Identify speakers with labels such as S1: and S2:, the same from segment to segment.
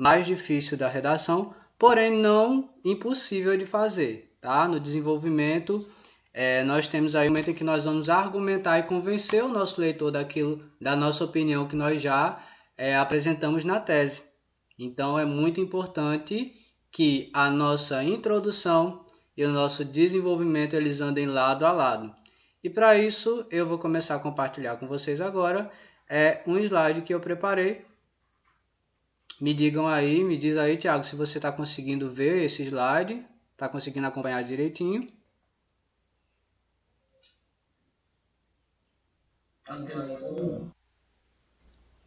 S1: mais difícil da redação, porém não impossível de fazer, tá? No desenvolvimento, nós temos aí um momento em que nós vamos argumentar e convencer o nosso leitor daquilo, da nossa opinião que nós já apresentamos na tese. Então, é muito importante que a nossa introdução e o nosso desenvolvimento eles andem lado a lado. E para isso, eu vou começar a compartilhar com vocês agora um slide que eu preparei. Me digam aí, me diz aí, Thiago, se você está conseguindo ver esse slide, está conseguindo acompanhar direitinho.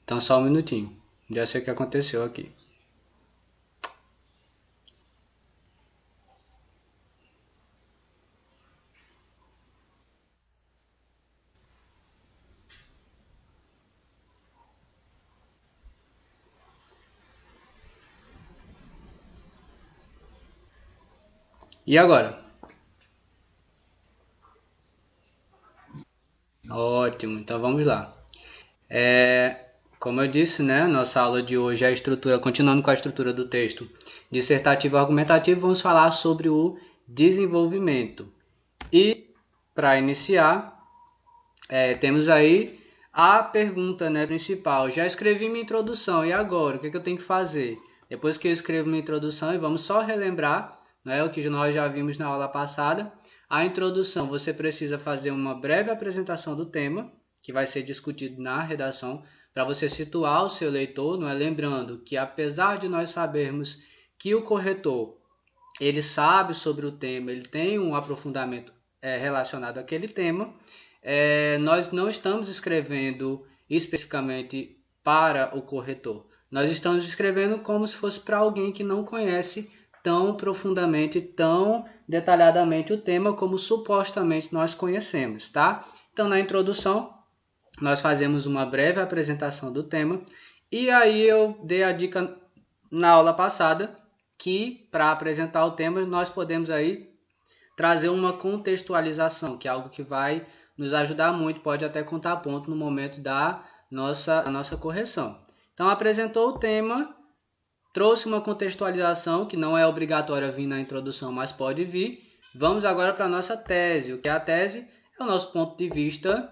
S1: Então, só um minutinho. Já sei o que aconteceu aqui. E agora? Ótimo, então vamos lá. Como eu disse, né, nossa aula de hoje é a estrutura, continuando com a estrutura do texto dissertativo argumentativo, vamos falar sobre o desenvolvimento. E, para iniciar, temos aí a pergunta, né, principal. Já escrevi minha introdução, e agora? O que eu tenho que fazer? Depois que eu escrevo minha introdução, e vamos só relembrar, né, o que nós já vimos na aula passada. A introdução, você precisa fazer uma breve apresentação do tema, que vai ser discutido na redação, para você situar o seu leitor, não é? Lembrando que apesar de nós sabermos que o corretor ele sabe sobre o tema, ele tem um aprofundamento relacionado àquele tema, nós não estamos escrevendo especificamente para o corretor. Nós estamos escrevendo como se fosse para alguém que não conhece tão profundamente, tão detalhadamente o tema como supostamente nós conhecemos, tá? Então, na introdução, nós fazemos uma breve apresentação do tema e aí eu dei a dica na aula passada que para apresentar o tema nós podemos aí trazer uma contextualização, que é algo que vai nos ajudar muito, pode até contar ponto no momento da nossa correção. Então, apresentou o tema, trouxe uma contextualização, que não é obrigatória vir na introdução, mas pode vir. Vamos agora para a nossa tese. O que é a tese? É o nosso ponto de vista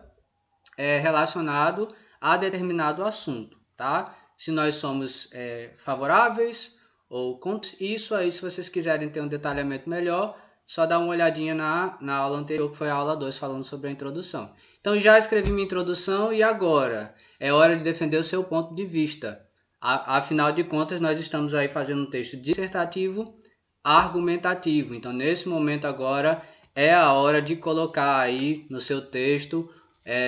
S1: relacionado a determinado assunto, tá? Se nós somos favoráveis ou contra isso aí, se vocês quiserem ter um detalhamento melhor, só dá uma olhadinha na aula anterior, que foi a aula 2, falando sobre a introdução. Então, já escrevi minha introdução e agora? É hora de defender o seu ponto de vista. Afinal de contas, nós estamos aí fazendo um texto dissertativo argumentativo. Então, nesse momento agora, é a hora de colocar aí no seu texto,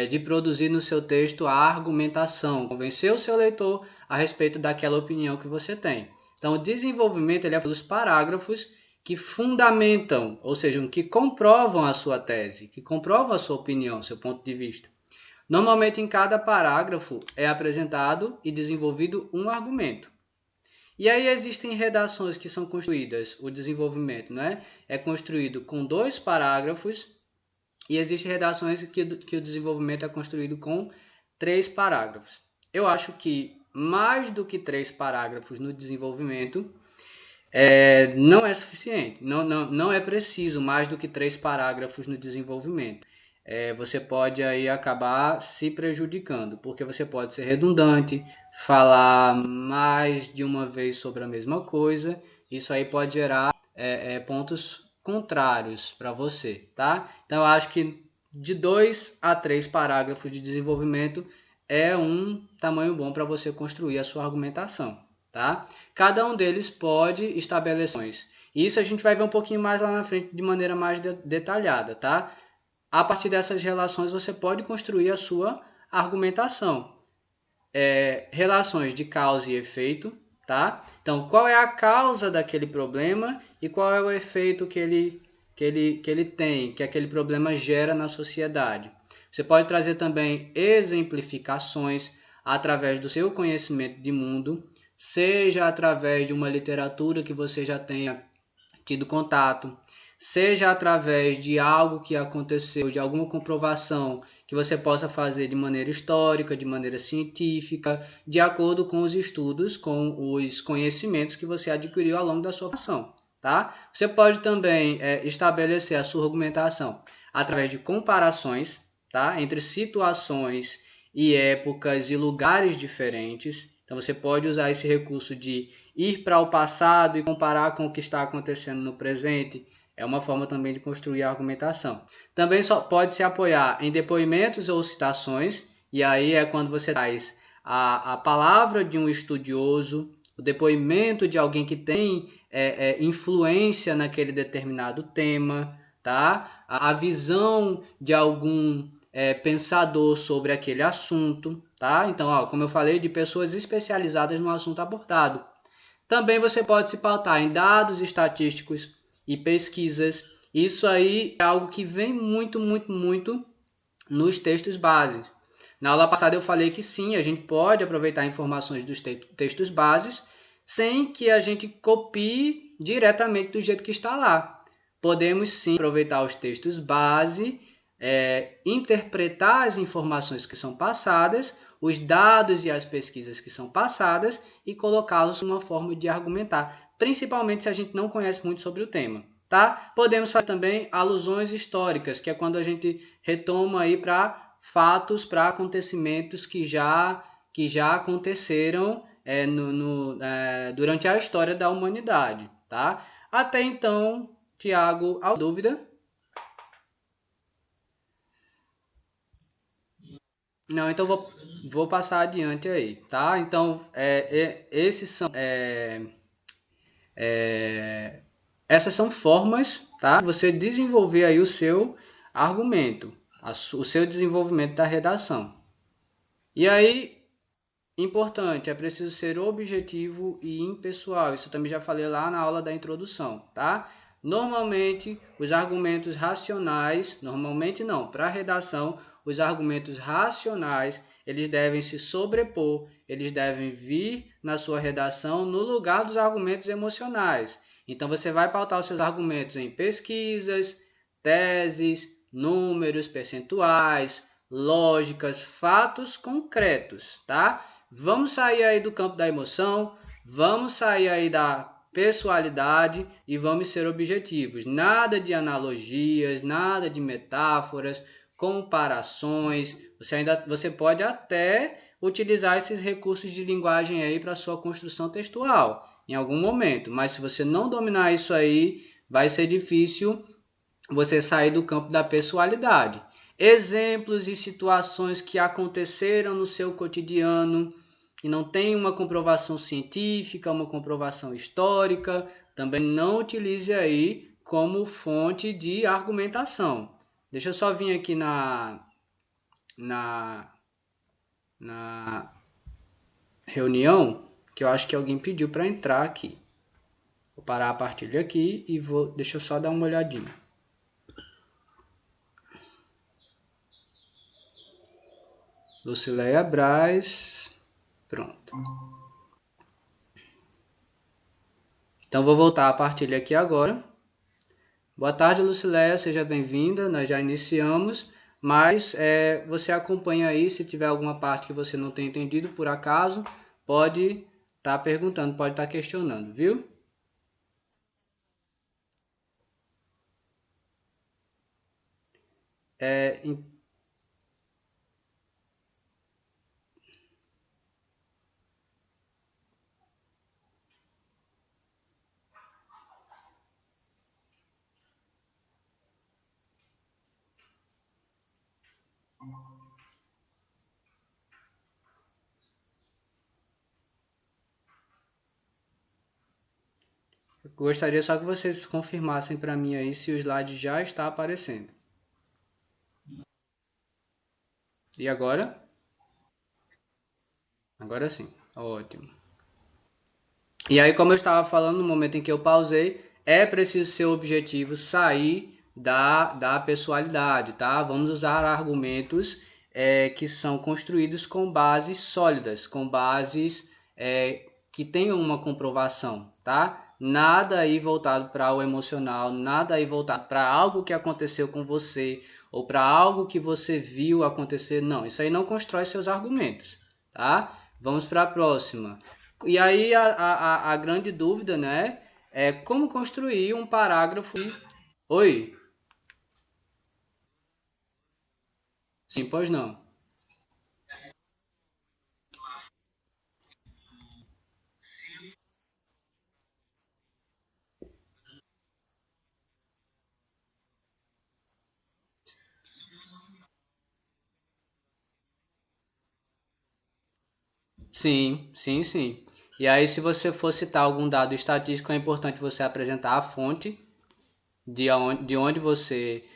S1: de produzir no seu texto a argumentação, convencer o seu leitor a respeito daquela opinião que você tem. Então, o desenvolvimento ele é dos parágrafos que fundamentam, ou seja, que comprovam a sua tese, que comprovam a sua opinião, seu ponto de vista. Normalmente, em cada parágrafo é apresentado e desenvolvido um argumento. E aí existem redações que são construídas, o desenvolvimento, né? É construído com 2 parágrafos e existem redações que o desenvolvimento é construído com 3 parágrafos. Eu acho que mais do que 3 parágrafos no desenvolvimento não é suficiente, não é preciso mais do que 3 parágrafos no desenvolvimento. Você pode aí acabar se prejudicando, porque você pode ser redundante, falar mais de uma vez sobre a mesma coisa, isso aí pode gerar pontos contrários para você, tá? Então eu acho que de 2 a 3 parágrafos de desenvolvimento é um tamanho bom para você construir a sua argumentação, tá? Cada um deles pode estabelecer. Isso a gente vai ver um pouquinho mais lá na frente de maneira mais detalhada, tá? A partir dessas relações você pode construir a sua argumentação. Relações de causa e efeito, tá? Então, qual é a causa daquele problema e qual é o efeito que ele tem, que aquele problema gera na sociedade. Você pode trazer também exemplificações através do seu conhecimento de mundo, seja através de uma literatura que você já tenha tido contato, seja através de algo que aconteceu, de alguma comprovação que você possa fazer de maneira histórica, de maneira científica, de acordo com os estudos, com os conhecimentos que você adquiriu ao longo da sua formação, tá? Você pode também estabelecer a sua argumentação através de comparações, tá? Entre situações e épocas e lugares diferentes. Então você pode usar esse recurso de ir para o passado e comparar com o que está acontecendo no presente. É uma forma também de construir a argumentação. Também só pode se apoiar em depoimentos ou citações, e aí é quando você traz a palavra de um estudioso, o depoimento de alguém que tem influência naquele determinado tema, tá? A visão de algum pensador sobre aquele assunto, tá? Então, como eu falei, de pessoas especializadas no assunto abordado. Também você pode se pautar em dados estatísticos e pesquisas. Isso aí é algo que vem muito nos textos bases. Na aula passada eu falei que sim, a gente pode aproveitar informações dos textos bases sem que a gente copie diretamente do jeito que está lá. Podemos sim aproveitar os textos base, interpretar as informações que são passadas, os dados e as pesquisas que são passadas e colocá-los uma forma de argumentar, principalmente se a gente não conhece muito sobre o tema, tá? Podemos fazer também alusões históricas, que é quando a gente retoma aí para fatos, para acontecimentos que já aconteceram durante a história da humanidade, tá? Até então, Tiago, alguma dúvida? Não, então vou passar adiante aí, tá? Então, esses são, essas são formas, tá? Você desenvolver aí o seu argumento, o seu desenvolvimento da redação. E aí, importante, é preciso ser objetivo e impessoal. Isso eu também já falei lá na aula da introdução, tá? Normalmente, os argumentos racionais, normalmente não, para a redação, os argumentos racionais, eles devem se sobrepor, eles devem vir na sua redação no lugar dos argumentos emocionais. Então, você vai pautar os seus argumentos em pesquisas, teses, números, percentuais, lógicas, fatos concretos, tá? Vamos sair aí do campo da emoção, vamos sair aí da pessoalidade e vamos ser objetivos. Nada de analogias, nada de metáforas, comparações. Você pode até utilizar esses recursos de linguagem aí para sua construção textual em algum momento, mas se você não dominar isso aí, vai ser difícil você sair do campo da pessoalidade. Exemplos e situações que aconteceram no seu cotidiano e não tem uma comprovação científica, uma comprovação histórica, também não utilize aí como fonte de argumentação. Deixa eu só vir aqui na reunião, que eu acho que alguém pediu para entrar aqui. Vou parar a partilha aqui e deixa eu só dar uma olhadinha. Lucileia Braz. Pronto. Então vou voltar a partilha aqui agora. Boa tarde, Lucileia, seja bem-vinda. Nós já iniciamos, mas você acompanha aí, se tiver alguma parte que você não tenha entendido por acaso, pode estar perguntando, pode estar questionando, viu? Eu gostaria só que vocês confirmassem para mim aí se o slide já está aparecendo. E agora? Agora sim, ótimo. E aí, como eu estava falando, no momento em que eu pausei, é preciso ser objetivo, sair da pessoalidade, tá? Vamos usar argumentos que são construídos com bases sólidas, com bases que tenham uma comprovação, tá? Nada aí voltado para o emocional, nada aí voltado para algo que aconteceu com você ou para algo que você viu acontecer. Não, isso aí não constrói seus argumentos, tá? Vamos para a próxima. E aí a grande dúvida, né, é como construir um parágrafo. Oi? Sim, pois não. Sim, sim, sim. E aí, se você for citar algum dado estatístico, é importante você apresentar a fonte de onde você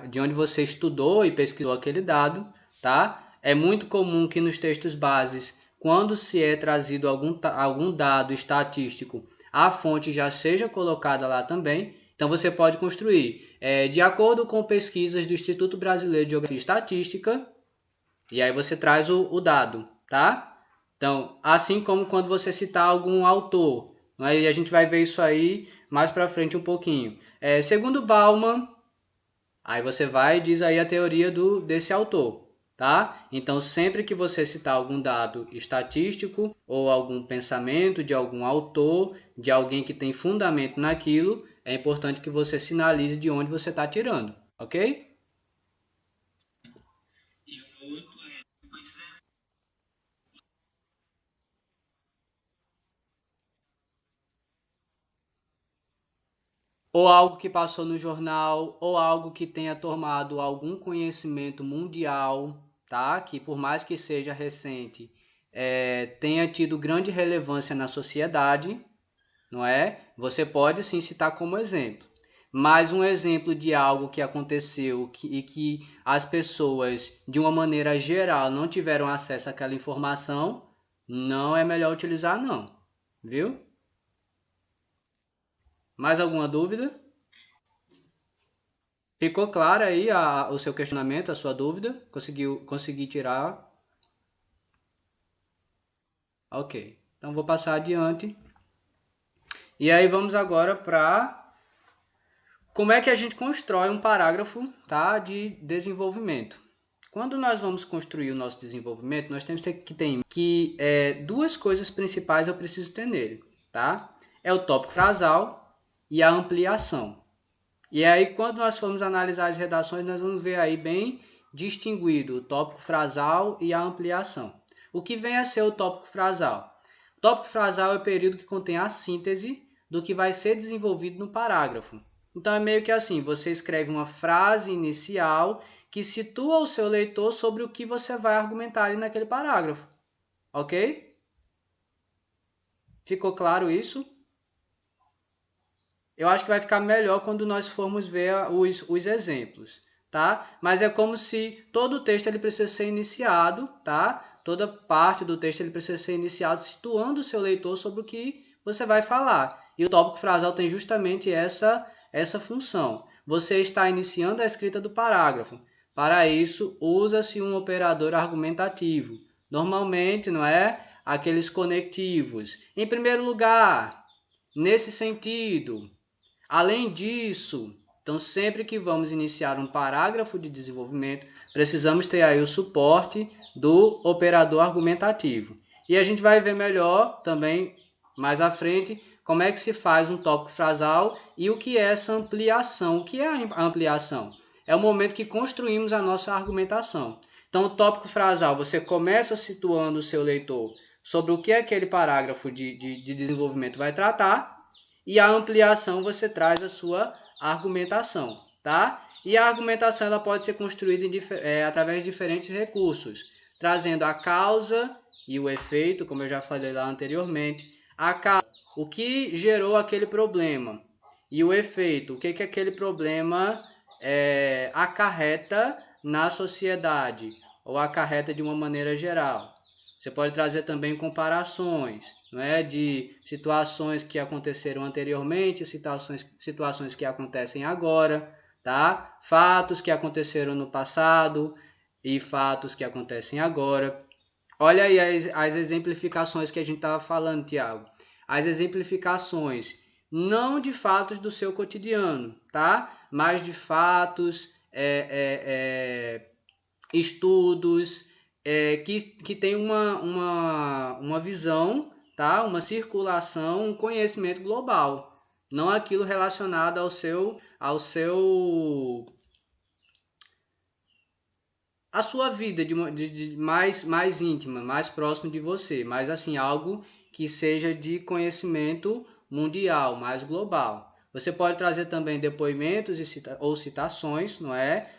S1: de onde você estudou e pesquisou aquele dado, tá? É muito comum que nos textos bases, quando se é trazido algum dado estatístico, a fonte já seja colocada lá também. Então você pode construir, de acordo com pesquisas do Instituto Brasileiro de Geografia e Estatística, e aí você traz o dado, tá? Então, assim como quando você citar algum autor, aí a gente vai ver isso aí mais para frente um pouquinho. Segundo Bauman, aí você vai e diz aí a teoria desse autor, tá? Então, sempre que você citar algum dado estatístico ou algum pensamento de algum autor, de alguém que tem fundamento naquilo, é importante que você sinalize de onde você está tirando, ok? Ou algo que passou no jornal, ou algo que tenha tomado algum conhecimento mundial, tá? Que por mais que seja recente, tenha tido grande relevância na sociedade, não é? Você pode sim citar como exemplo. Mas um exemplo de algo que aconteceu e que as pessoas, de uma maneira geral, não tiveram acesso àquela informação, não é melhor utilizar, não. Viu? Mais alguma dúvida? Ficou claro aí o seu questionamento, a sua dúvida? Consegui tirar? Ok. Então vou passar adiante. E aí vamos agora para como é que a gente constrói um parágrafo, tá, de desenvolvimento. Quando nós vamos construir o nosso desenvolvimento, nós temos que ter que duas coisas principais eu preciso ter nele, tá? É o tópico frasal e a ampliação. E aí, quando nós formos analisar as redações, nós vamos ver aí bem distinguido o tópico frasal e a ampliação. O que vem a ser o tópico frasal? O tópico frasal é o período que contém a síntese do que vai ser desenvolvido no parágrafo. Então, é meio que assim, você escreve uma frase inicial que situa o seu leitor sobre o que você vai argumentar ali naquele parágrafo. Ok? Ficou claro isso? Eu acho que vai ficar melhor quando nós formos ver os exemplos, tá? Mas é como se todo o texto ele precisa ser iniciado, tá? Toda parte do texto ele precisa ser iniciado situando o seu leitor sobre o que você vai falar. E o tópico frasal tem justamente essa função. Você está iniciando a escrita do parágrafo. Para isso, usa-se um operador argumentativo. Normalmente, não é? Aqueles conectivos. Em primeiro lugar, nesse sentido, além disso, então sempre que vamos iniciar um parágrafo de desenvolvimento, precisamos ter aí o suporte do operador argumentativo. E a gente vai ver melhor também mais à frente como é que se faz um tópico frasal e o que é essa ampliação. O que é a ampliação? É o momento que construímos a nossa argumentação. Então, o tópico frasal, você começa situando o seu leitor sobre o que aquele parágrafo de desenvolvimento vai tratar, e a ampliação você traz a sua argumentação, tá? E a argumentação ela pode ser construída através de diferentes recursos, trazendo a causa e o efeito, como eu já falei lá anteriormente, a causa, o que gerou aquele problema, e o efeito, o que aquele problema acarreta na sociedade, ou acarreta de uma maneira geral. Você pode trazer também comparações, não é, de situações que aconteceram anteriormente, situações que acontecem agora, tá? Fatos que aconteceram no passado e fatos que acontecem agora. Olha aí as exemplificações que a gente estava falando, Tiago. As exemplificações não de fatos do seu cotidiano, tá? Mas de fatos, estudos, que tem uma visão, tá? Uma circulação, um conhecimento global. Não aquilo relacionado a sua vida de mais íntima, mais próximo de você, mas assim, algo que seja de conhecimento mundial, mais global. Você pode trazer também depoimentos ou citações, não é?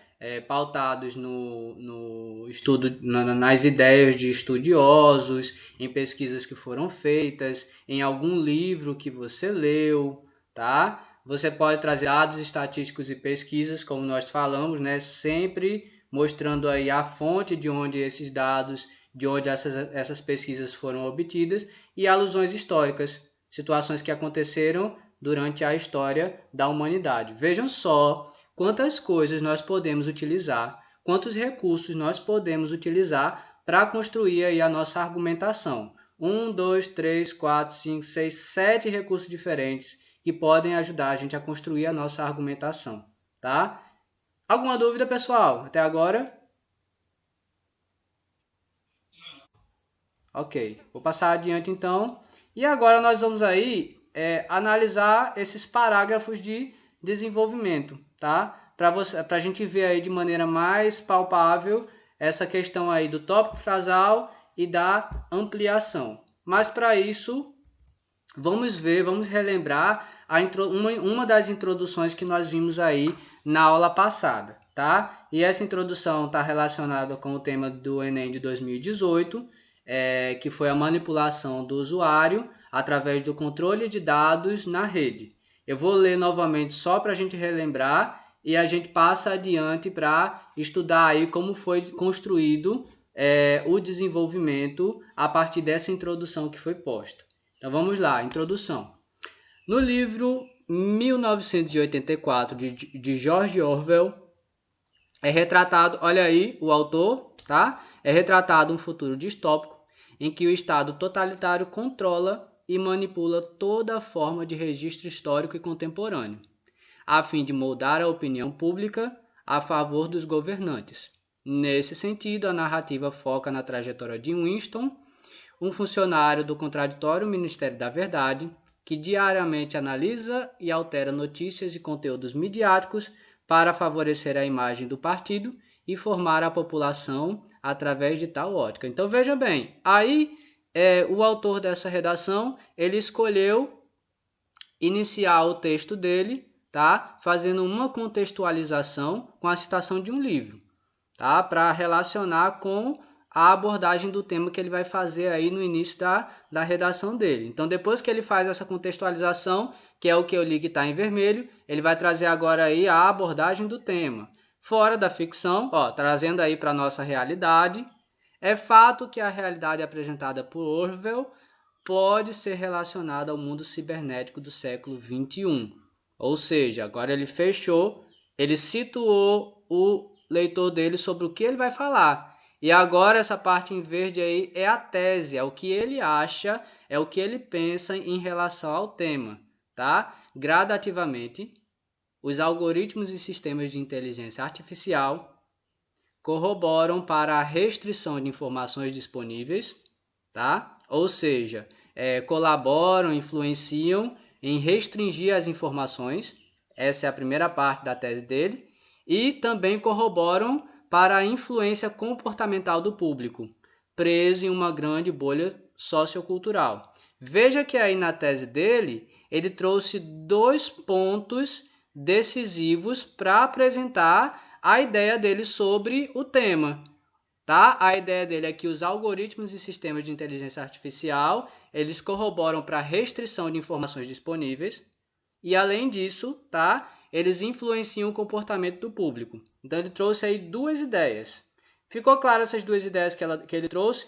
S1: Pautados no estudo, nas ideias de estudiosos, em pesquisas que foram feitas, em algum livro que você leu, tá? Você pode trazer dados estatísticos e pesquisas, como nós falamos, né? Sempre mostrando aí a fonte de onde esses dados, de onde essas pesquisas foram obtidas e alusões históricas, situações que aconteceram durante a história da humanidade. Vejam só quantas coisas nós podemos utilizar, quantos recursos nós podemos utilizar para construir aí a nossa argumentação. 1, 2, 3, 4, 5, 6, 7 recursos diferentes que podem ajudar a gente a construir a nossa argumentação, tá? Alguma dúvida, pessoal? Até agora? Ok, vou passar adiante então. E agora nós vamos aí analisar esses parágrafos de desenvolvimento, tá? Para a gente ver aí de maneira mais palpável essa questão aí do tópico frasal e da ampliação. Mas para isso, vamos relembrar uma das introduções que nós vimos aí na aula passada, tá? E essa introdução está relacionada com o tema do Enem de 2018, que foi a manipulação do usuário através do controle de dados na rede. Eu vou ler novamente só para a gente relembrar e a gente passa adiante para estudar aí como foi construído o desenvolvimento a partir dessa introdução que foi posta. Então vamos lá, introdução. No livro 1984 de George Orwell é retratado, olha aí o autor, tá? É retratado um futuro distópico em que o Estado totalitário controla e manipula toda forma de registro histórico e contemporâneo, a fim de moldar a opinião pública a favor dos governantes. Nesse sentido, a narrativa foca na trajetória de Winston, um funcionário do contraditório Ministério da Verdade, que diariamente analisa e altera notícias e conteúdos midiáticos para favorecer a imagem do partido e formar a população através de tal ótica. Então veja bem, aí o autor dessa redação ele escolheu iniciar o texto dele, tá? Fazendo uma contextualização com a citação de um livro, tá? Para relacionar com a abordagem do tema que ele vai fazer aí no início da redação dele. Então, depois que ele faz essa contextualização, que é o que eu li que está em vermelho, ele vai trazer agora aí a abordagem do tema. Fora da ficção, trazendo aí para a nossa realidade, é fato que a realidade apresentada por Orwell pode ser relacionada ao mundo cibernético do século XXI. Ou seja, agora ele fechou, ele situou o leitor dele sobre o que ele vai falar. E agora essa parte em verde aí é a tese, é o que ele acha, é o que ele pensa em relação ao tema, tá? Gradativamente, os algoritmos e sistemas de inteligência artificial corroboram para a restrição de informações disponíveis, tá? Ou seja, colaboram, influenciam em restringir as informações, essa é a primeira parte da tese dele, e também corroboram para a influência comportamental do público, preso em uma grande bolha sociocultural. Veja que aí na tese dele, ele trouxe 2 pontos decisivos para apresentar a ideia dele sobre o tema. Tá? A ideia dele é que os algoritmos e sistemas de inteligência artificial, eles corroboram para a restrição de informações disponíveis e, além disso, tá? Eles influenciam o comportamento do público. Então, ele trouxe aí 2 ideias. Ficou claro essas 2 ideias que ele trouxe?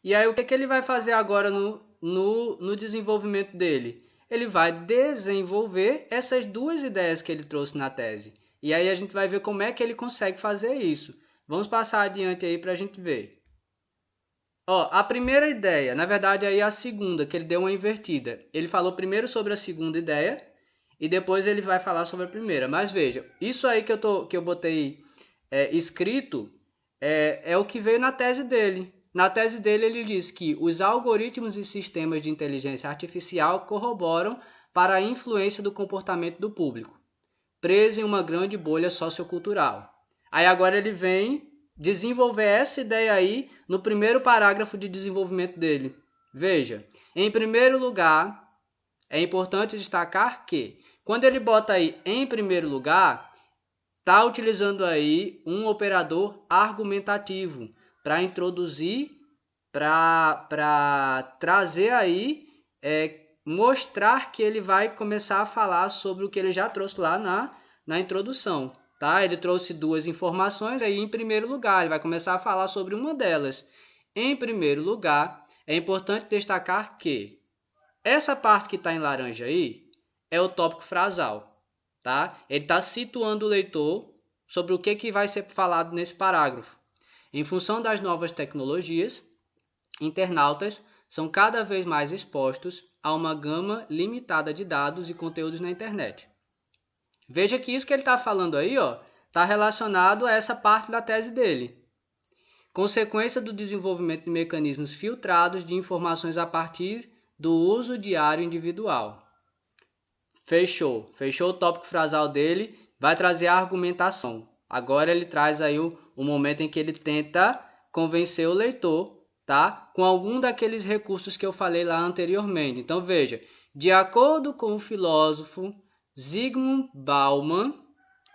S1: E aí, o que ele vai fazer agora no desenvolvimento dele? Ele vai desenvolver essas 2 ideias que ele trouxe na tese. E aí a gente vai ver como é que ele consegue fazer isso. Vamos passar adiante aí para a gente ver. Ó, a primeira ideia, na verdade aí a segunda, que ele deu uma invertida. Ele falou primeiro sobre a segunda ideia e depois ele vai falar sobre a primeira. Mas veja, isso aí que eu botei escrito é o que veio na tese dele. Na tese dele ele diz que os algoritmos e sistemas de inteligência artificial corroboram para a influência do comportamento do público, preso em uma grande bolha sociocultural. Aí agora ele vem desenvolver essa ideia aí no primeiro parágrafo de desenvolvimento dele. Veja, em primeiro lugar, é importante destacar que quando ele bota aí em primeiro lugar, está utilizando aí um operador argumentativo para introduzir, para trazer aí, mostrar que ele vai começar a falar sobre o que ele já trouxe lá na introdução. Tá? Ele trouxe duas informações aí em primeiro lugar, ele vai começar a falar sobre uma delas. Em primeiro lugar, é importante destacar que essa parte que está em laranja aí é o tópico frasal. Tá? Ele está situando o leitor sobre o que vai ser falado nesse parágrafo. Em função das novas tecnologias, internautas são cada vez mais expostos a uma gama limitada de dados e conteúdos na internet. Veja que isso que ele está falando aí está relacionado a essa parte da tese dele. Consequência do desenvolvimento de mecanismos filtrados de informações a partir do uso diário individual. Fechou o tópico frasal dele, vai trazer a argumentação. Agora ele traz aí o momento em que ele tenta convencer o leitor, tá? Com algum daqueles recursos que eu falei lá anteriormente. Então veja, de acordo com o filósofo Zygmunt Bauman,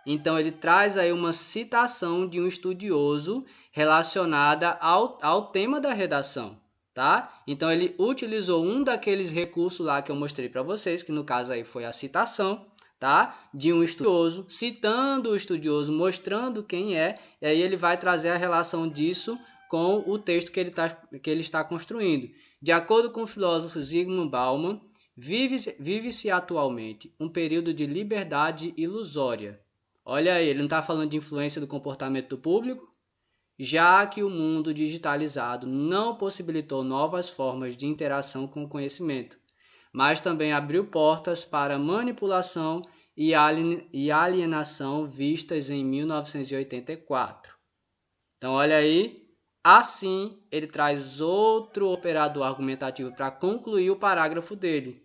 S1: então ele traz aí uma citação de um estudioso relacionada ao tema da redação. Tá? Então ele utilizou um daqueles recursos lá que eu mostrei para vocês, que no caso aí foi a citação, tá? De um estudioso, citando o estudioso, mostrando quem é, e aí ele vai trazer a relação disso com o texto que ele está construindo. De acordo com o filósofo Zygmunt Bauman, vive-se atualmente um período de liberdade ilusória. Olha aí, ele não está falando de influência do comportamento do público, já que o mundo digitalizado não possibilitou novas formas de interação com o conhecimento, mas também abriu portas para manipulação e alienação vistas em 1984. Então, olha aí, assim ele traz outro operador argumentativo para concluir o parágrafo dele.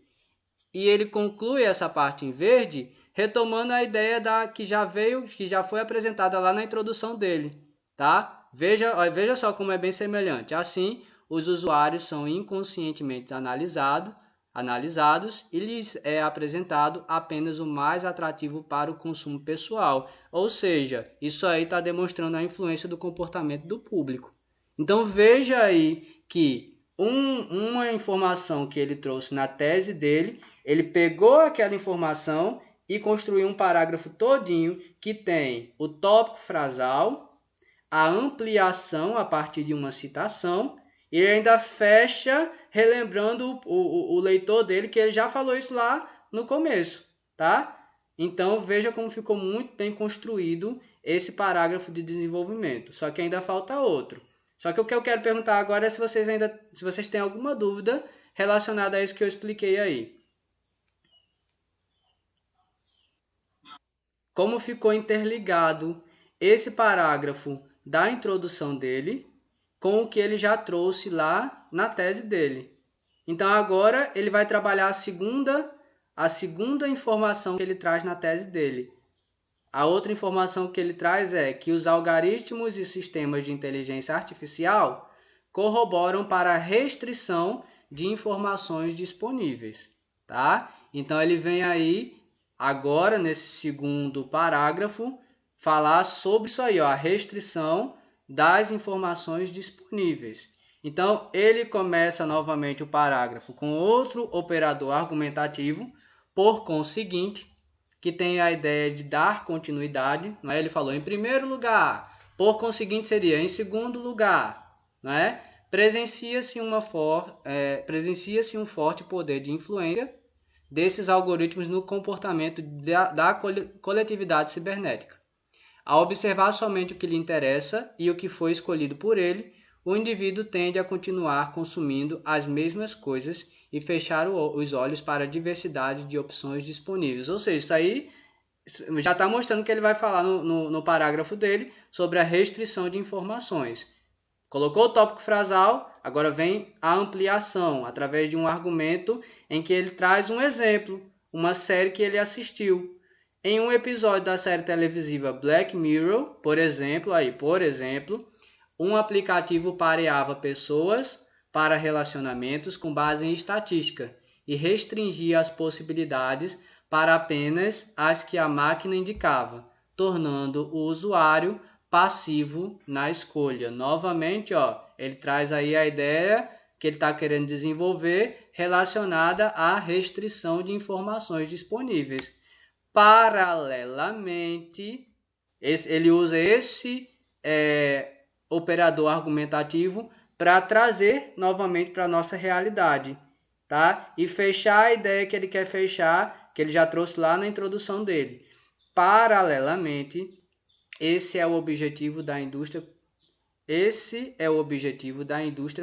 S1: E ele conclui essa parte em verde, retomando a ideia que já foi apresentada lá na introdução dele, tá? Veja só como é bem semelhante. Assim, os usuários são inconscientemente analisados e lhes é apresentado apenas o mais atrativo para o consumo pessoal. Ou seja, isso aí está demonstrando a influência do comportamento do público. Então veja aí que uma informação que ele trouxe na tese dele, ele pegou aquela informação e construiu um parágrafo todinho que tem o tópico frasal, a ampliação a partir de uma citação, e ele ainda fecha relembrando o leitor dele que ele já falou isso lá no começo, tá? Então veja como ficou muito bem construído esse parágrafo de desenvolvimento, só que ainda falta outro. Só que o que eu quero perguntar agora é se vocês têm alguma dúvida relacionada a isso que eu expliquei aí. Como ficou interligado esse parágrafo da introdução dele com o que ele já trouxe lá na tese dele. Então agora ele vai trabalhar a segunda informação que ele traz na tese dele. A outra informação que ele traz é que os algoritmos e sistemas de inteligência artificial corroboram para a restrição de informações disponíveis, tá? Então ele vem aí agora nesse segundo parágrafo falar sobre isso aí, a restrição das informações disponíveis. Então ele começa novamente o parágrafo com outro operador argumentativo, por conseguinte, que tem a ideia de dar continuidade, não é? Ele falou em primeiro lugar, por conseguinte seria em segundo lugar, não é? Presencia-se um forte poder de influência desses algoritmos no comportamento da coletividade cibernética. Ao observar somente o que lhe interessa e o que foi escolhido por ele, o indivíduo tende a continuar consumindo as mesmas coisas e fechar os olhos para a diversidade de opções disponíveis. Ou seja, isso aí já está mostrando que ele vai falar no parágrafo dele sobre a restrição de informações. Colocou o tópico frasal, agora vem a ampliação, através de um argumento em que ele traz um exemplo, uma série que ele assistiu. Em um episódio da série televisiva Black Mirror, por exemplo, um aplicativo pareava pessoas para relacionamentos com base em estatística e restringia as possibilidades para apenas as que a máquina indicava, tornando o usuário passivo na escolha. Novamente, ele traz aí a ideia que ele está querendo desenvolver relacionada à restrição de informações disponíveis. Paralelamente, ele usa esse operador argumentativo para trazer novamente para a nossa realidade, tá? E fechar a ideia que ele quer fechar, que ele já trouxe lá na introdução dele. Paralelamente, esse é o objetivo da indústria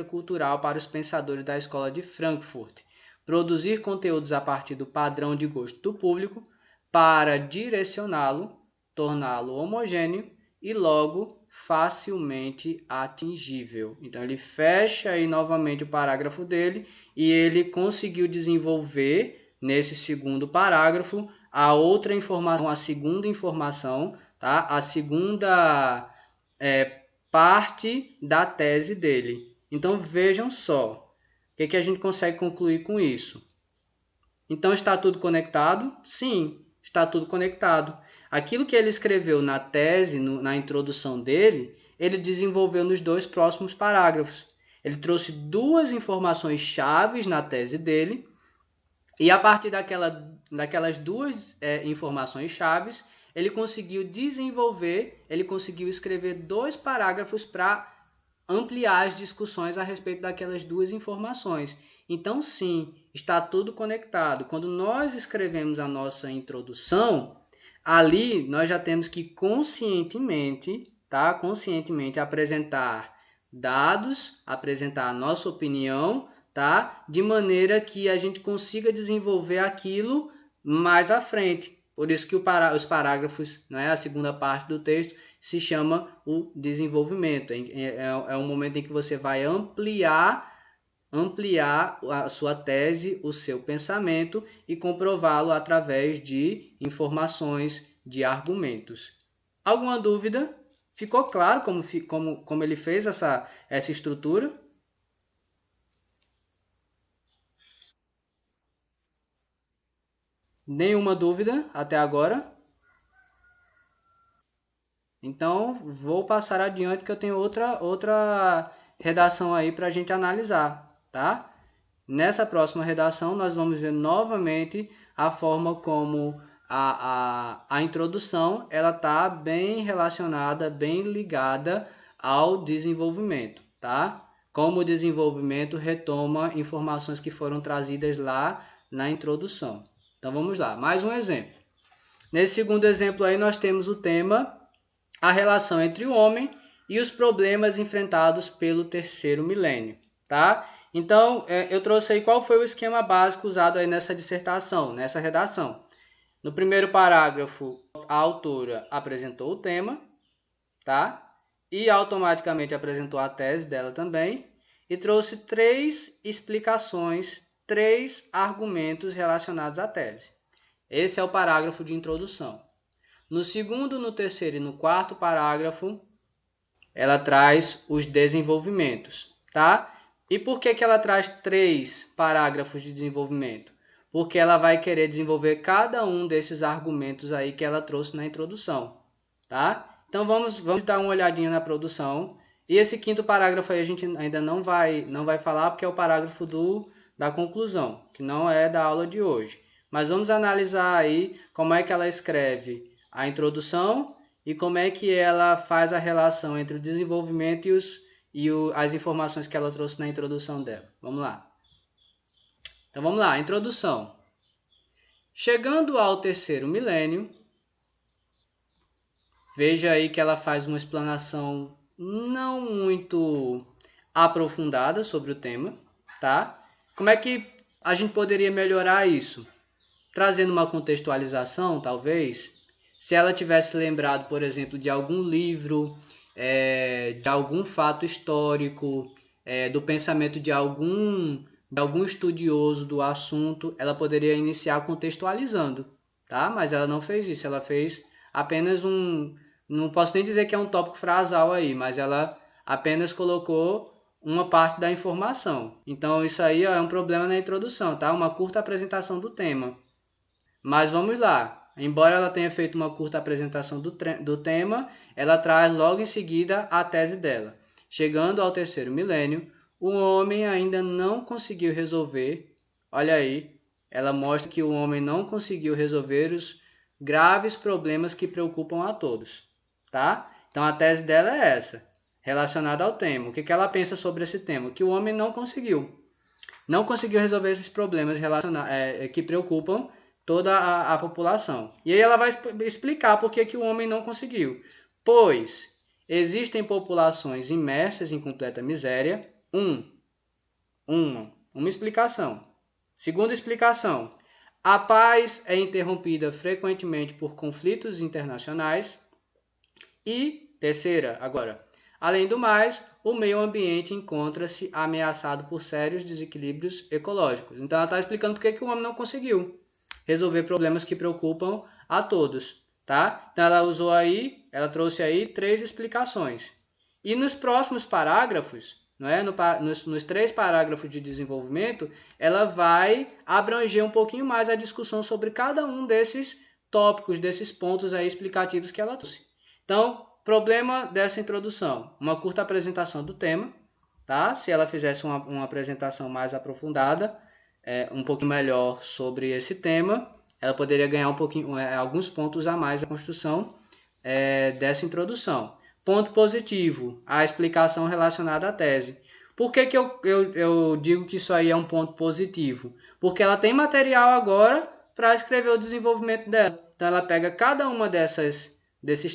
S1: cultural para os pensadores da Escola de Frankfurt. Produzir conteúdos a partir do padrão de gosto do público para direcioná-lo, torná-lo homogêneo e logo facilmente atingível. Então ele fecha aí novamente o parágrafo dele e ele conseguiu desenvolver nesse segundo parágrafo a outra informação, a segunda informação, tá? A segunda parte da tese dele. Então vejam só, o que a gente consegue concluir com isso? Então está tudo conectado? Sim, está tudo conectado. Aquilo que ele escreveu na tese, na introdução dele, ele desenvolveu nos dois próximos parágrafos. Ele trouxe duas informações chaves na tese dele e a partir daquelas duas informações chaves, ele conseguiu escrever dois parágrafos para ampliar as discussões a respeito daquelas duas informações. Então, sim, está tudo conectado. Quando nós escrevemos a nossa introdução, ali nós já temos que conscientemente apresentar dados, apresentar a nossa opinião, tá? De maneira que a gente consiga desenvolver aquilo mais à frente. Por isso que os parágrafos, a segunda parte do texto, se chama o desenvolvimento. É um momento em que você vai ampliar a sua tese, o seu pensamento e comprová-lo através de informações, de argumentos. Alguma dúvida? Ficou claro como ele fez essa estrutura? Nenhuma dúvida até agora? Então, vou passar adiante porque eu tenho outra redação aí para a gente analisar, tá? Nessa próxima redação, nós vamos ver novamente a forma como a introdução ela está bem relacionada, bem ligada ao desenvolvimento, tá? Como o desenvolvimento retoma informações que foram trazidas lá na introdução. Então, vamos lá. Mais um exemplo. Nesse segundo exemplo aí, nós temos o tema a relação entre o homem e os problemas enfrentados pelo terceiro milênio, tá? Então, eu trouxe aí qual foi o esquema básico usado aí nessa dissertação, nessa redação. No primeiro parágrafo, a autora apresentou o tema, tá? E automaticamente apresentou a tese dela também e trouxe 3 explicações, 3 argumentos relacionados à tese. Esse é o parágrafo de introdução. No segundo, no terceiro e no quarto parágrafo, ela traz os desenvolvimentos, tá? E por que ela traz 3 parágrafos de desenvolvimento? Porque ela vai querer desenvolver cada um desses argumentos aí que ela trouxe na introdução, tá? Então vamos dar uma olhadinha na produção. E esse quinto parágrafo aí a gente ainda não vai falar porque é o parágrafo da conclusão, que não é da aula de hoje. Mas vamos analisar aí como é que ela escreve a introdução e como é que ela faz a relação entre o desenvolvimento as informações que ela trouxe na introdução dela. Vamos lá. Então vamos lá, introdução. Chegando ao terceiro milênio, Veja aí que ela faz uma explanação não muito aprofundada sobre o tema, tá? Como é que a gente poderia melhorar isso? Trazendo uma contextualização, talvez, se ela tivesse lembrado, por exemplo, de algum livro, de algum fato histórico, do pensamento de algum estudioso do assunto, ela poderia iniciar contextualizando, tá? Mas ela não fez isso, ela fez apenas não posso nem dizer que é um tópico frasal aí, mas ela apenas colocou uma parte da informação. Então isso aí é um problema na introdução, tá? Uma curta apresentação do tema. Mas vamos lá. Embora ela tenha feito uma curta apresentação do tema, ela traz logo em seguida a tese dela. Chegando ao terceiro milênio, o homem ainda não conseguiu resolver. Olha aí, ela mostra que o homem não conseguiu resolver os graves problemas que preocupam a todos, tá? Então a tese dela é essa, relacionada ao tema. O que ela pensa sobre esse tema? Que o homem não conseguiu resolver esses problemas que preocupam toda a população. E aí ela vai explicar por que o homem não conseguiu. Pois existem populações imersas em completa miséria. Uma explicação. Segunda explicação. A paz é interrompida frequentemente por conflitos internacionais. E terceira, agora, além do mais, o meio ambiente encontra-se ameaçado por sérios desequilíbrios ecológicos. Então ela está explicando por que o homem não conseguiu resolver problemas que preocupam a todos, tá? Então ela trouxe aí 3 explicações. E nos próximos parágrafos, não é? Nos 3 parágrafos de desenvolvimento, ela vai abranger um pouquinho mais a discussão sobre cada um desses tópicos, desses pontos aí explicativos que ela trouxe. Então, problema dessa introdução, uma curta apresentação do tema, tá? Se ela fizesse uma apresentação mais aprofundada, um pouquinho melhor sobre esse tema, ela poderia ganhar alguns pontos a mais na construção dessa introdução. Ponto positivo, a explicação relacionada à tese. Por que eu digo que isso aí é um ponto positivo? Porque ela tem material agora para escrever o desenvolvimento dela. Então ela pega cada uma desses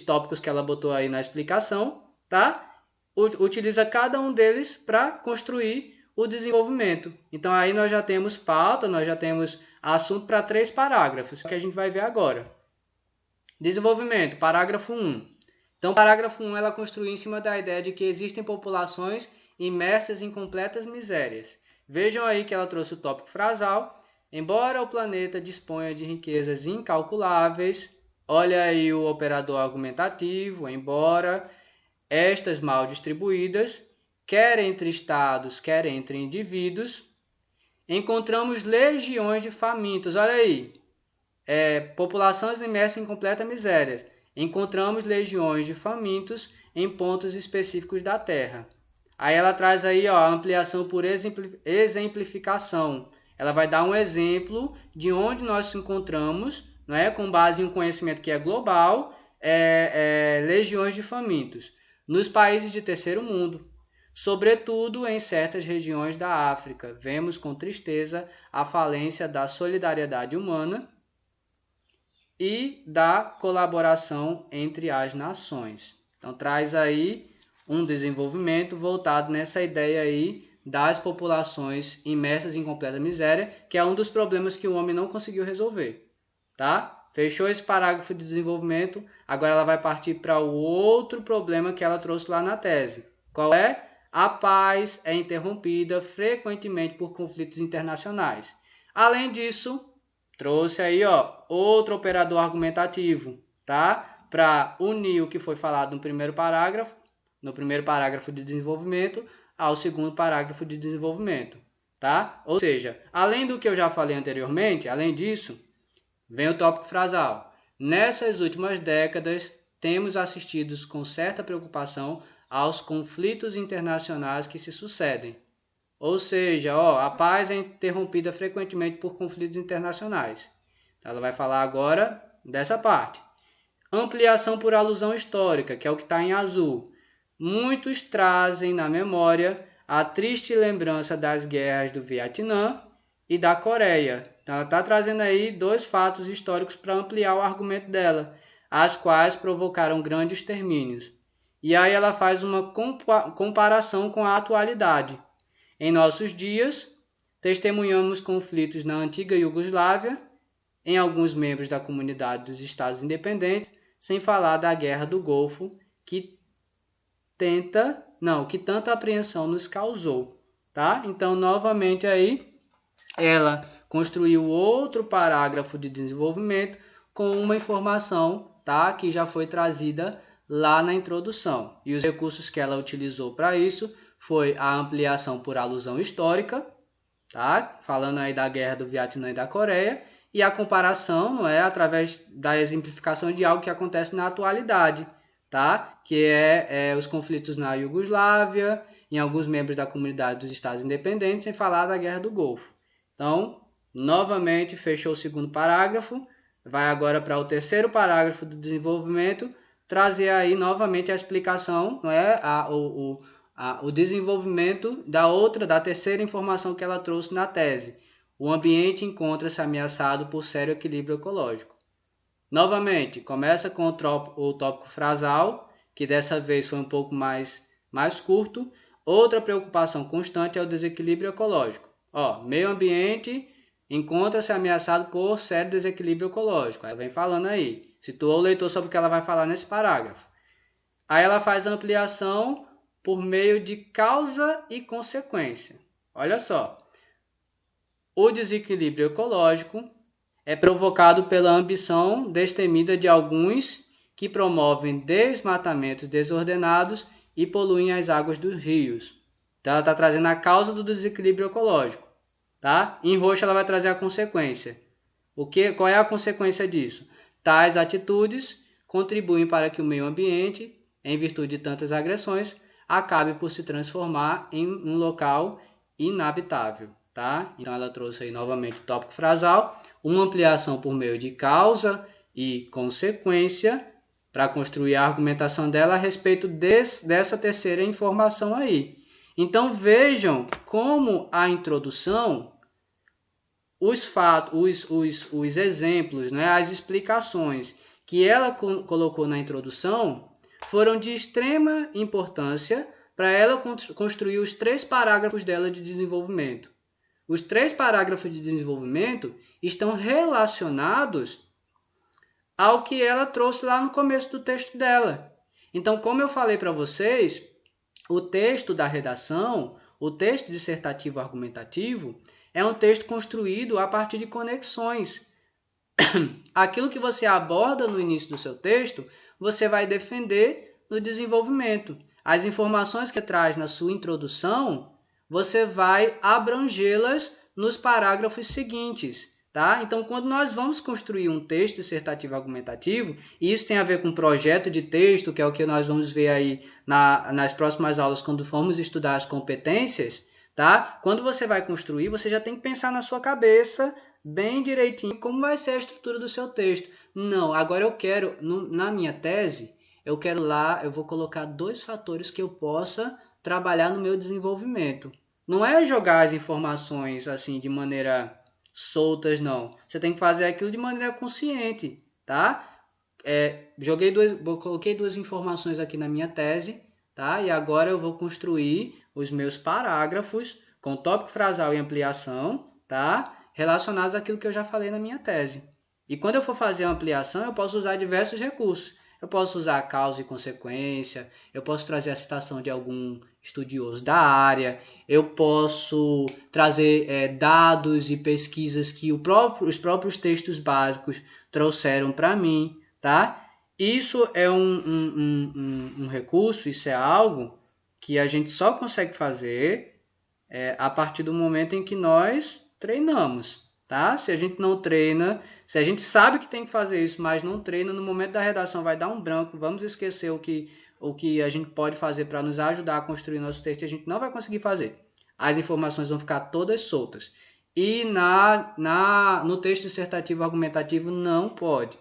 S1: tópicos que ela botou aí na explicação, tá? Utiliza cada um deles para construir o desenvolvimento. Então aí nós já temos pauta, nós já temos assunto para 3 parágrafos, que a gente vai ver agora. Desenvolvimento, parágrafo 1. Então, parágrafo 1 ela construiu em cima da ideia de que existem populações imersas em completas misérias. Vejam aí que ela trouxe o tópico frasal. Embora o planeta disponha de riquezas incalculáveis, olha aí o operador argumentativo, embora estas mal distribuídas, quer entre estados, quer entre indivíduos, encontramos legiões de famintos. Olha aí, populações imersas em completa miséria. Encontramos legiões de famintos em pontos específicos da Terra. Aí ela traz aí a ampliação por exemplificação. Ela vai dar um exemplo de onde nós nos encontramos, não é? Com base em um conhecimento que é global, legiões de famintos. Nos países de terceiro mundo, sobretudo em certas regiões da África, vemos com tristeza a falência da solidariedade humana e da colaboração entre as nações. Então traz aí um desenvolvimento voltado nessa ideia aí das populações imersas em completa miséria, que é um dos problemas que o homem não conseguiu resolver, tá? Fechou esse parágrafo de desenvolvimento, agora ela vai partir para o outro problema que ela trouxe lá na tese. Qual é? A paz é interrompida frequentemente por conflitos internacionais. Além disso, trouxe aí outro operador argumentativo, tá? Para unir o que foi falado no primeiro parágrafo de desenvolvimento, ao segundo parágrafo de desenvolvimento, tá? Ou seja, além do que eu já falei anteriormente, além disso, vem o tópico frasal. Nessas últimas décadas, temos assistido com certa preocupação aos conflitos internacionais que se sucedem. Ou seja, a paz é interrompida frequentemente por conflitos internacionais. Ela vai falar agora dessa parte. Ampliação por alusão histórica, que é o que está em azul. Muitos trazem na memória a triste lembrança das guerras do Vietnã e da Coreia. Então ela está trazendo aí 2 fatos históricos para ampliar o argumento dela. as quais provocaram grandes extermínios. E aí ela faz uma comparação com a atualidade. Em nossos dias, testemunhamos conflitos na antiga Iugoslávia, em alguns membros da comunidade dos Estados Independentes, sem falar da Guerra do Golfo, que tanta apreensão nos causou, tá? Então, novamente aí, ela construiu outro parágrafo de desenvolvimento com uma informação, tá? Que já foi trazida lá na introdução. E os recursos que ela utilizou para isso foi a ampliação por alusão histórica, tá? Falando aí da guerra do Vietnã e da Coreia, e a comparação, não é, através da exemplificação de algo que acontece na atualidade, tá? Que é os conflitos na Iugoslávia, em alguns membros da comunidade dos Estados Independentes, sem falar da Guerra do Golfo. Então, novamente, fechou o segundo parágrafo, vai agora para o terceiro parágrafo do desenvolvimento, trazer aí novamente a explicação, não é, o desenvolvimento da terceira informação que ela trouxe na tese. O ambiente encontra-se ameaçado por sério equilíbrio ecológico. Novamente, começa com o tópico frasal, que dessa vez foi um pouco mais curto. Outra preocupação constante é o desequilíbrio ecológico. Meio ambiente encontra-se ameaçado por sério desequilíbrio ecológico. Ela vem falando aí. Situa o leitor sobre o que ela vai falar nesse parágrafo. Aí ela faz a ampliação por meio de causa e consequência. Olha só. O desequilíbrio ecológico é provocado pela ambição destemida de alguns que promovem desmatamentos desordenados e poluem as águas dos rios. Então ela está trazendo a causa do desequilíbrio ecológico. Tá? Em roxo ela vai trazer a consequência. Qual é a consequência disso? Tais atitudes contribuem para que o meio ambiente, em virtude de tantas agressões, acabe por se transformar em um local inabitável. Tá? Então ela trouxe aí novamente o tópico frasal, uma ampliação por meio de causa e consequência para construir a argumentação dela a respeito dessa terceira informação aí. Então vejam como a introdução, os fatos, os exemplos, né, as explicações que ela colocou na introdução foram de extrema importância para ela construir os 3 parágrafos dela de desenvolvimento. Os 3 parágrafos de desenvolvimento estão relacionados ao que ela trouxe lá no começo do texto dela. Então, como eu falei para vocês, o texto da redação, o texto dissertativo argumentativo, é um texto construído a partir de conexões. Aquilo que você aborda no início do seu texto, você vai defender no desenvolvimento. As informações que traz na sua introdução, você vai abrangê-las nos parágrafos seguintes, tá? Então, quando nós vamos construir um texto dissertativo argumentativo, e isso tem a ver com projeto de texto, que é o que nós vamos ver aí nas próximas aulas, quando formos estudar as competências, tá? Quando você vai construir, você já tem que pensar na sua cabeça, bem direitinho, como vai ser a estrutura do seu texto. Não, agora eu quero, na minha tese, eu vou colocar 2 fatores que eu possa trabalhar no meu desenvolvimento. Não é jogar as informações assim de maneira soltas, não. Você tem que fazer aquilo de maneira consciente, tá? Coloquei 2 informações aqui na minha tese, tá? E agora eu vou construir os meus parágrafos com tópico frasal e ampliação, tá? Relacionados àquilo que eu já falei na minha tese. E quando eu for fazer a ampliação, eu posso usar diversos recursos. Eu posso usar causa e consequência, eu posso trazer a citação de algum estudioso da área, eu posso trazer dados e pesquisas que os próprios textos básicos trouxeram para mim, tá? Isso é um recurso, isso é algo que a gente só consegue fazer a partir do momento em que nós treinamos. Tá? Se a gente não treina, se a gente sabe que tem que fazer isso, mas não treina, no momento da redação vai dar um branco, vamos esquecer o que a gente pode fazer para nos ajudar a construir nosso texto e a gente não vai conseguir fazer. As informações vão ficar todas soltas. E no texto dissertativo argumentativo não pode.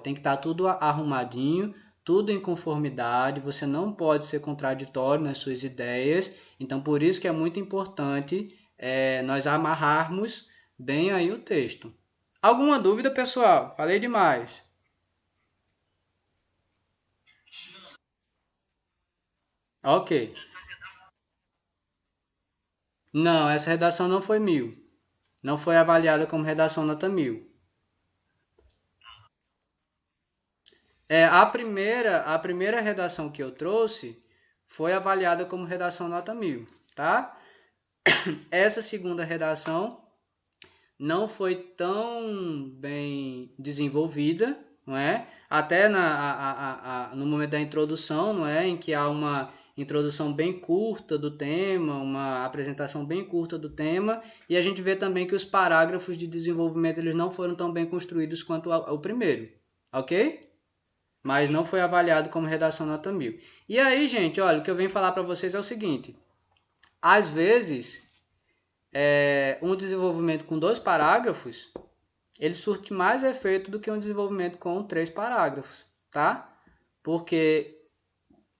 S1: Tem que estar tudo arrumadinho, tudo em conformidade, você não pode ser contraditório nas suas ideias. Então, por isso que é muito importante nós amarrarmos bem aí o texto. Alguma dúvida, pessoal? Falei demais. Ok. Não, essa redação não foi 1.000. Não foi avaliada como redação nota 1.000. A primeira redação que eu trouxe foi avaliada como redação nota 1.000, tá? Essa segunda redação não foi tão bem desenvolvida, não é? Até no momento da introdução, não é? Em que há uma introdução bem curta do tema, uma apresentação bem curta do tema, e a gente vê também que os parágrafos de desenvolvimento eles não foram tão bem construídos quanto o primeiro, ok? Mas não foi avaliado como redação nota 1.000. E aí, gente, olha, o que eu venho falar para vocês é o seguinte: às vezes, um desenvolvimento com 2 parágrafos ele surte mais efeito do que um desenvolvimento com 3 parágrafos, tá? Porque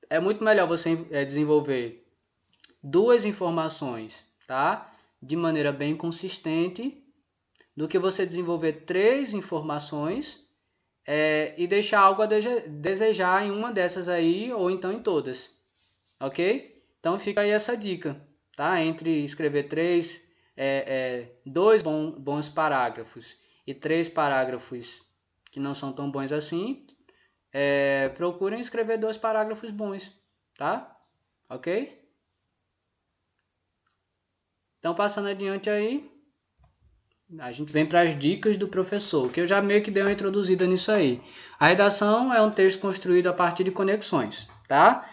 S1: é muito melhor você desenvolver 2 informações, tá? De maneira bem consistente, do que você desenvolver 3 informações e deixar algo a desejar em uma dessas aí ou então em todas, ok? Então fica aí essa dica, tá? Entre escrever 2 bons parágrafos e 3 parágrafos que não são tão bons assim, procurem escrever 2 parágrafos bons, tá? Ok? Então passando adiante aí, a gente vem para as dicas do professor, que eu já meio que dei uma introduzida nisso aí. A redação é um texto construído a partir de conexões, tá?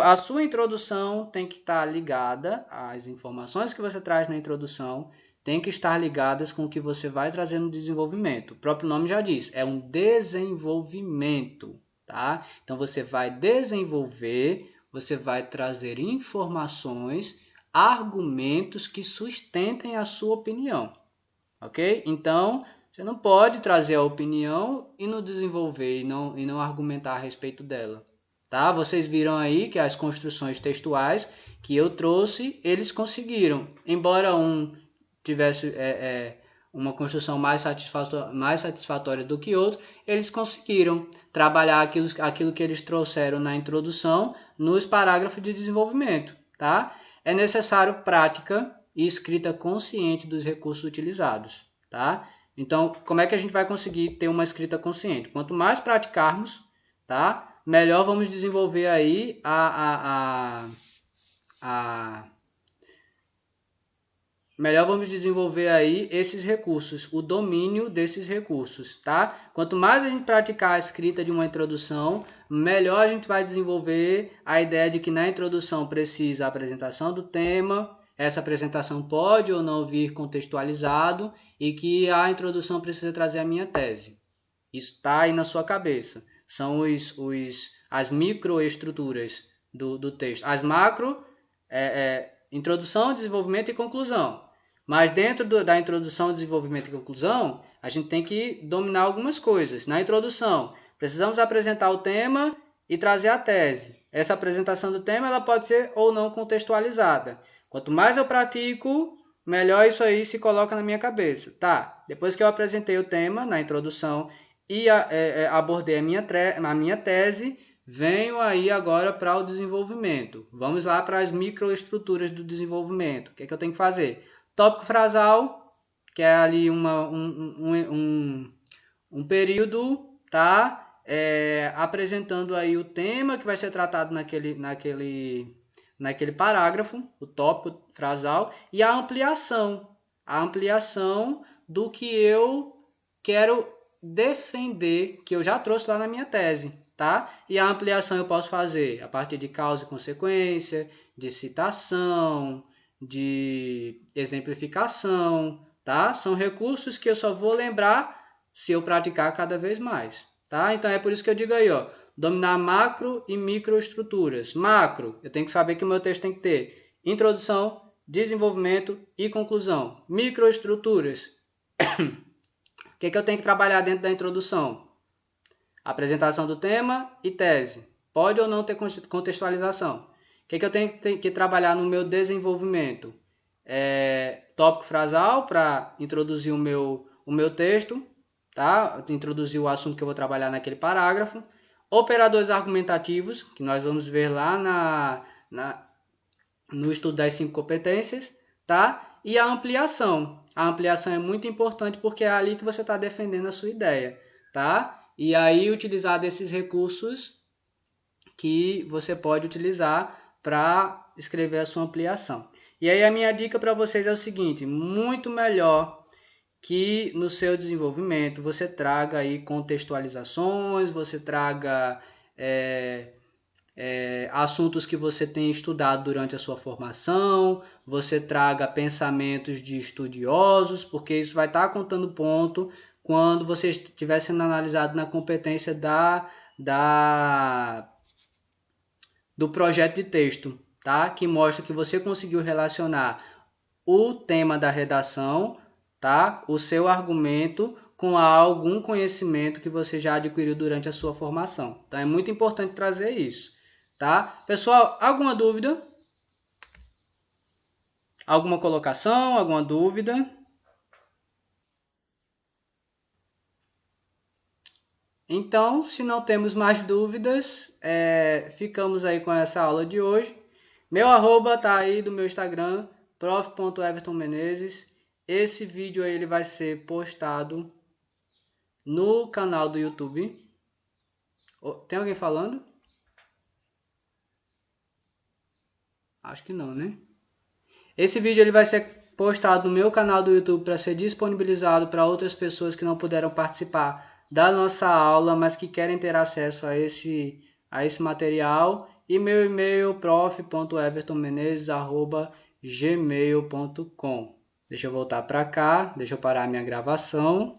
S1: A sua introdução tem que estar ligada às informações que você traz na introdução, tem que estar ligadas com o que você vai trazer no desenvolvimento. O próprio nome já diz, é um desenvolvimento, tá? Então você vai desenvolver, você vai trazer informações, argumentos que sustentem a sua opinião. Ok? Então, você não pode trazer a opinião e não desenvolver e não argumentar a respeito dela. Tá? Vocês viram aí que as construções textuais que eu trouxe, eles conseguiram. Embora um tivesse uma construção mais satisfatória do que outro, eles conseguiram trabalhar aquilo que eles trouxeram na introdução nos parágrafos de desenvolvimento. Tá? É necessário prática e escrita consciente dos recursos utilizados, tá? Então, como é que a gente vai conseguir ter uma escrita consciente? Quanto mais praticarmos, tá? Melhor vamos desenvolver aí melhor vamos desenvolver aí esses recursos, o domínio desses recursos, tá? Quanto mais a gente praticar a escrita de uma introdução, melhor a gente vai desenvolver a ideia de que na introdução precisa a apresentação do tema, essa apresentação pode ou não vir contextualizado e que a introdução precisa trazer a minha tese. Isso está aí na sua cabeça. São as microestruturas do texto. As macro, introdução, desenvolvimento e conclusão. Mas dentro da introdução, desenvolvimento e conclusão, a gente tem que dominar algumas coisas. Na introdução, precisamos apresentar o tema e trazer a tese. Essa apresentação do tema ela pode ser ou não contextualizada. Quanto mais eu pratico, melhor isso aí se coloca na minha cabeça. Tá, depois que eu apresentei o tema na introdução e abordei a minha tese, venho aí agora para o desenvolvimento. Vamos lá para as microestruturas do desenvolvimento. O que é que eu tenho que fazer? Tópico frasal, que é ali um período, tá? Apresentando aí o tema que vai ser tratado naquele parágrafo, o tópico frasal, e a ampliação do que eu quero defender, que eu já trouxe lá na minha tese, tá? E a ampliação eu posso fazer a partir de causa e consequência, de citação, de exemplificação, tá? São recursos que eu só vou lembrar se eu praticar cada vez mais, tá? Então é por isso que eu digo aí, ó, dominar macro e microestruturas. Macro, eu tenho que saber que o meu texto tem que ter introdução, desenvolvimento e conclusão. Microestruturas, o que eu tenho que trabalhar dentro da introdução? Apresentação do tema e tese. Pode ou não ter contextualização. O que eu tenho que trabalhar no meu desenvolvimento? Tópico frasal para introduzir o meu texto, tá? Introduzir o assunto que eu vou trabalhar naquele parágrafo. Operadores argumentativos, que nós vamos ver lá no estudo das 5 competências, tá? E a ampliação. A ampliação é muito importante porque é ali que você está defendendo a sua ideia, tá? E aí utilizar desses recursos que você pode utilizar para escrever a sua ampliação. E aí a minha dica para vocês é o seguinte: muito melhor que no seu desenvolvimento você traga aí contextualizações, você traga assuntos que você tem estudado durante a sua formação, você traga pensamentos de estudiosos, porque isso vai estar contando ponto quando você estiver sendo analisado na competência do projeto de texto, tá? Que mostra que você conseguiu relacionar o tema da redação, tá? O seu argumento com algum conhecimento que você já adquiriu durante a sua formação. Então é muito importante trazer isso, tá? Pessoal, alguma dúvida? Alguma colocação? Alguma dúvida? Então, se não temos mais dúvidas, ficamos aí com essa aula de hoje. Meu arroba tá aí do meu Instagram, prof.evertonmenezes. Esse vídeo aí ele vai ser postado no canal do YouTube. Tem alguém falando? Acho que não, né? Esse vídeo ele vai ser postado no meu canal do YouTube para ser disponibilizado para outras pessoas que não puderam participar da nossa aula, mas que querem ter acesso a esse material. E meu e-mail prof.evertonmenezes@gmail.com. Deixa eu voltar para cá, deixa eu parar a minha gravação.